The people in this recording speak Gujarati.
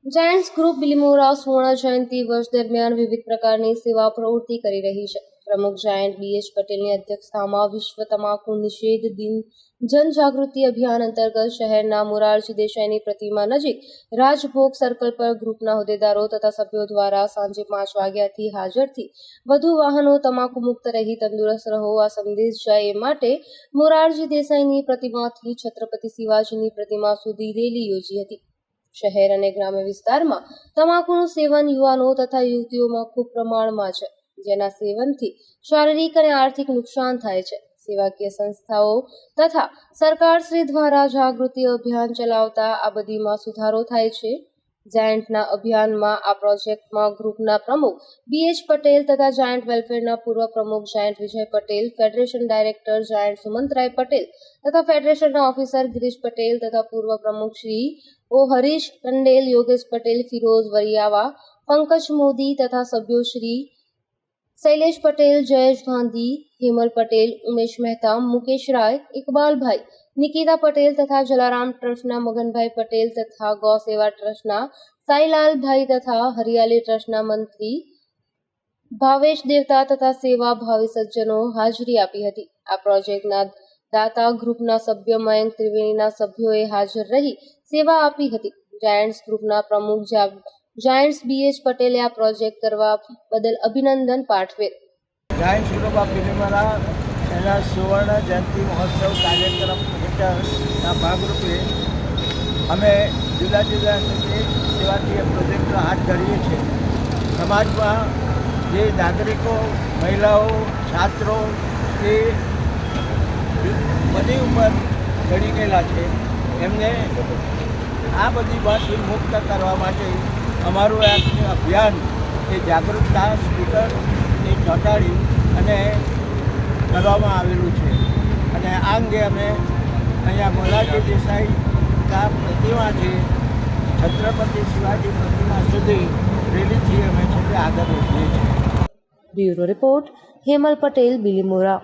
જાયન્ટ્સ ગ્રુપ બિલીમોરા સુવર્ણ જયંતિ વર્ષ દરમિયાન વિવિધ પ્રકારની સેવા પ્રવૃત્તિ કરી રહી છે. પ્રમુખ જાયન્ટ BH પટેલની અધ્યક્ષતામાં વિશ્વ તમાકુ નિષેધ દિન જનજાગૃતિ અભિયાન અંતર્ગત શહેરના મોરારજી દેસાઈની પ્રતિમા નજીક રાજભોગ સર્કલ પર ગ્રુપના હોદ્દેદારો તથા સભ્યો દ્વારા સાંજે 5 વાગ્યાથી હાજરથી વધુ વાહનો તમાકુ મુક્ત રહી તંદુરસ્ત રહો આ સંદેશ જાય એ માટે મોરારજી દેસાઈની પ્રતિમાથી છત્રપતિ શિવાજીની પ્રતિમા સુધી રેલી યોજી હતી. શહેર અને ગ્રામ્ય વિસ્તારમાં તમાકુનું સેવન યુવાનો તથા યુવતીઓમાં ખૂબ પ્રમાણમાં છે, જેના સેવનથી શારીરિક અને આર્થિક નુકસાન થાય છે. સેવાકીય સંસ્થાઓ તથા સરકારશ્રી દ્વારા જાગૃતિ અભિયાન ચલાવતા આ બધીમાં સુધારો થાય છે. જાયન્ટના અભિયાનમાં આ પ્રોજેક્ટમાં ગ્રુપના પ્રમુખ BH પટેલ તથા જાયન્ટ વેલફેરના પૂર્વ પ્રમુખ giant Vijay Patel, federation director giant Sumantrai Patel તથા ફેડરેશનના ઓફિસર ગિરીશ પટેલ તથા પૂર્વ પ્રમુખ શ્રી હરીશ કંડેલ, યોગેશ પટેલ, ફિરોઝ વરિયાવા, પંકજ મોદી તથા સભ્યો શ્રી શૈલેષ પટેલ, જયેશ ગાંધી, હેમલ પટેલ, ઉમેશ મહેતા, મુકેશ રાય, ઇકબાલભાઈ, નિકિતા પટેલ તથા જલારામ ટ્રસ્ટના મગનભાઈ પટેલ તથા ગૌ સેવા ટ્રસ્ટના સાઈલાલભાઈ તથા હરિયાળી ટ્રસ્ટના મંત્રી ભાવેશ દેવતા તથા સેવા ભાવી સજ્જનો હાજરી આપી હતી. આ પ્રોજેક્ટના દાતા ગ્રુપના સભ્ય મયંક ત્રિવેણીના સભ્યોએ હાજર રહી સેવા આપી હતી. જાયન્ટ્સ ગ્રુપના પ્રમુખ જાયન્ટ્સ BH પટેલે આ પ્રોજેક્ટ કરવા બદલ અભિનંદન પાઠવેલ. જાયન્ટ્સ ગ્રુપ ઓફ બિલીમોરા એના સુવર્ણ જયંતિ મહોત્સવ કાર્યક્રમ હેઠળના ભાગરૂપે અમે જુદા જુદા સેવાકીય પ્રોજેક્ટો હાથ ધરીએ છીએ. સમાજમાં જે નાગરિકો, મહિલાઓ, છાત્રો એ બધી ઉંમર ચડી ગયેલા છે એમને આ બધી બાબતથી મુક્ત કરવા માટે અમારું એક અભિયાન એ જાગૃતતા સ્પીકરની ચોંટાડી અને કરવામાં આવેલું છે. અને આ અંગે અમે અહીંયા મોરારજી દેસાઈના પ્રતિમાથી છત્રપતિ શિવાજી પ્રતિમા સુધી રેલીથી અમે આગળ વધીએ છીએ. Bureau report, Hemal Patel, Bilimora.